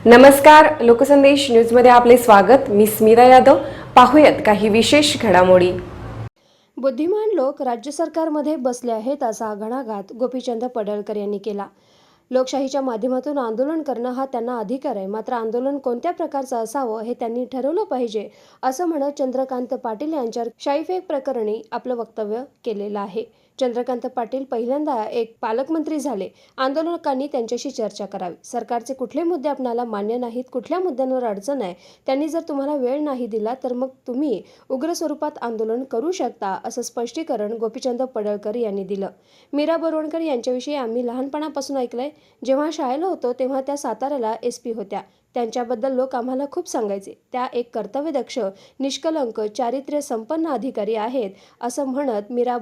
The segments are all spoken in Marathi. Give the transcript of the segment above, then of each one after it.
नमस्कार, लोकसंदेश न्यूजमध्ये आपले स्वागत। मी स्मिता यादव। पाहूयात काही विशेष घडामोडी। बुद्धिमान लोक राज्य सरकारमध्ये बसले आहेत असा घणाघात गोपीचंद पडळकर यांनी केला। लोकशाहीच्या माध्यमातून आंदोलन करणं हा त्यांना अधिकार आहे, मात्र आंदोलन कोणत्या प्रकारचं असावं हे त्यांनी ठरवलं पाहिजे असं म्हणत चंद्रकांत पाटील यांच्यावर शाईफेक प्रकरणी आपलं वक्तव्य केलेलं आहे। चंद्रकांत पाटील पहिल्यांदा एक पालकमंत्री झाले। आंदोलकांनी त्यांच्याशी चर्चा करावी। सरकारचे कुठले मुद्दे आपणाला मान्य नाहीत, कुठल्या मुद्द्यांवर अडचण आहे, त्यांनी जर तुम्हाला वेळ नाही दिला तर मग तुम्ही उग्र स्वरूपात आंदोलन करू शकता असं स्पष्टीकरण गोपीचंद पडळकर यांनी दिलं। मीरा बोरवणकर यांच्याविषयी आम्ही लहानपणापासून ऐकलंय। जेव्हा शाळेला होतो तेव्हा त्या साताऱ्याला SP होत्या। त्यांच्याबद्दल लोक आम्हाला खूप सांगायचे। त्या एक कर्तव्यदक्ष, निष्कलंक, चारित्र्य संपन्न अधिकारी आहेत असं म्हणत मीरा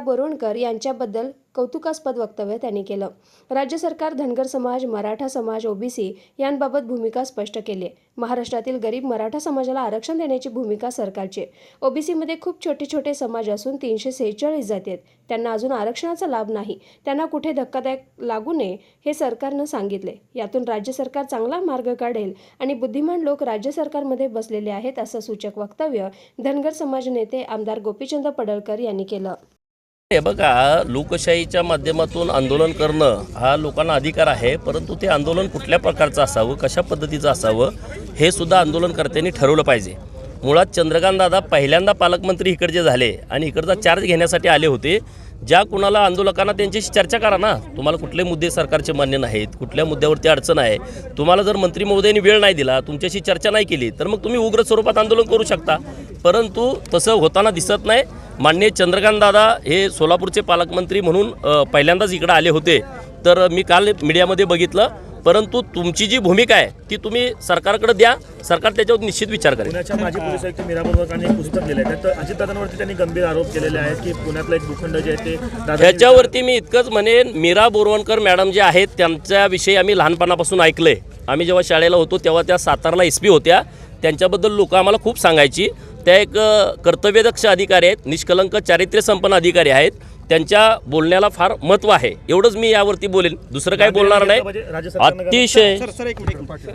बोरवणकर यांच्याबद्दल कौतुकास्पद वक्तव्य त्यांनी केलं। राज्य सरकार धनगर समाज, मराठा समाज, OBC यांबाबत भूमिका स्पष्ट केली आहे। महाराष्ट्रातील गरीब मराठा समाजाला आरक्षण देण्याची भूमिका सरकारची आहे। OBC मध्ये खूप छोटे समाज असून 346 जाती आहेत, त्यांना अजून आरक्षणाचा लाभ नाही। त्यांना कुठे धक्कादायक लागू नये हे सरकारनं सांगितले। यातून राज्य सरकार चांगला मार्ग काढेल आणि बुद्धिमान लोक राज्य सरकारमध्ये बसलेले आहेत असं सूचक वक्तव्य धनगर समाज नेते आमदार गोपीचंद पडळकर यांनी केलं। हे बघा, लोकशाहीच्या माध्यमातून आंदोलन करणं हा लोकांना अधिकार आहे, परंतु ते आंदोलन कुठल्या प्रकारचं असावं, कशा पद्धतीचं असावं हे सुद्धा आंदोलनकर्त्यांनी ठरवलं पाहिजे। मुळात चंद्रकांत दादा पहिल्यांदा पालकमंत्री इकडचे झाले आणि इकडचा चार्ज घेण्यासाठी आले होते। ज्या कुणाला आंदोलकांना त्यांच्याशी चर्चा करा ना, तुम्हाला कुठले मुद्दे सरकारचे मान्य नाहीत, कुठल्या मुद्द्यावरती अडचण आहे, तुम्हाला जर मंत्री महोदयांनी वेळ नाही दिला, तुमच्याशी चर्चा नाही केली तर मग तुम्ही उग्र स्वरूपात आंदोलन करू शकता, परंतु तसं होताना दिसत नाही। माननीय चंद्रकांत दादा हे सोलापूरचे पालकमंत्री म्हणून पहिल्यांदाच इकडे आले होते, तर मी काल मीडियामध्ये बघितलं, परंतु तुमची जी भूमिका आहे ती तुम्ही सरकारकडे द्या, सरकार त्याच्यावर निश्चित विचार करेल। पुण्याच्या माजी पोलीस आयुक्त मीरा बोरवणकरांनी एक पुस्तक लिहिलं आहे, तर अजितदादांवरती त्यांनी गंभीर आरोप केलेले आहेत की पुण्यातलं एक भूखंड जे आहे ते त्याच्यावरती मी इतकंच म्हणेन, मीरा बोरवणकर मॅडम जे आहेत त्यांच्याविषयी आम्ही लहानपणापासून ऐकलंय। आम्ही जेव्हा शाळेला होतो तेव्हा त्या सातारला SP होत्या। त्यांच्याबद्दल लोक आम्हाला खूप सांगायची। त्या एक कर्तव्यदक्ष अधिकारी आहेत, निष्कलंक चारित्र्य संपन्न अधिकारी आहेत। त्यांच्या बोलण्याला फार महत्त्व आहे, एवढंच मी यावरती बोलेन, दुसरं काही बोलणार नाही। अतिशय सर एक मिनिट,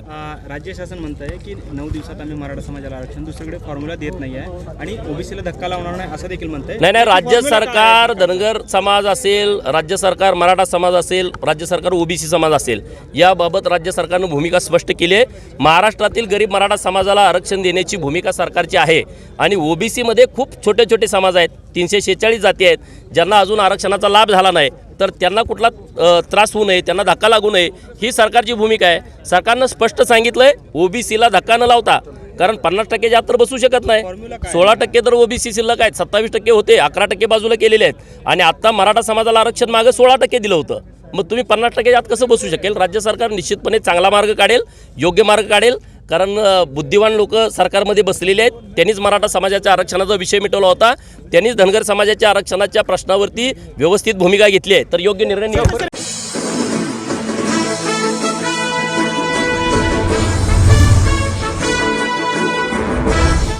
राज्य शासन म्हणत आहे की 9 दिवसात आम्ही मराठा समाजाला आरक्षण, दुसरीकडे फॉर्म्युला देत नाही आहे आणि OBCला धक्का लावणार नाही असं देखील म्हणत आहे। नाही, राज्य सरकार धनगर समाज असेल, राज्य सरकार मराठा समाज असेल, राज्य सरकार OBC समाज असेल, याबाबत राज्य सरकारनं भूमिका स्पष्ट केली आहे। महाराष्ट्रातील गरीब मराठा समाजाला आरक्षण देण्याची भूमिका सरकारची आहे आणि OBC मध्ये खूप छोटे समाज आहेत, 346 जाती आहेत, ज्यांना अजून आरक्षणाचा लाभ झाला नाही, तर त्यांना कुठला त्रास होऊ नये, त्यांना धक्का लागू नये, ही सरकारची भूमिका आहे। सरकारनं स्पष्ट सांगितलंय OBCला धक्का न लावता, कारण 50% जास्त तर बसू शकत नाही, 16% तर OBC शिल्लक आहेत, 27% होते, 11% बाजूला केलेले आहेत आणि आता मराठा समाजाला आरक्षण मागे 16% दिलं होतं। मग तुम्ही 50% जात कसं बसू शकेल? राज्य सरकार निश्चितपणे चांगला मार्ग काढेल, योग्य मार्ग काढेल, कारण बुद्धिवान लोक सरकारमध्ये बसलेले आहेत। त्यांनीच मराठा समाजाच्या आरक्षणाचा विषय मिटवला होता, त्यांनीच धनगर समाजाच्या आरक्षणाच्या प्रश्नावरती व्यवस्थित भूमिका घेतली आहे, तर योग्य निर्णय निघेल।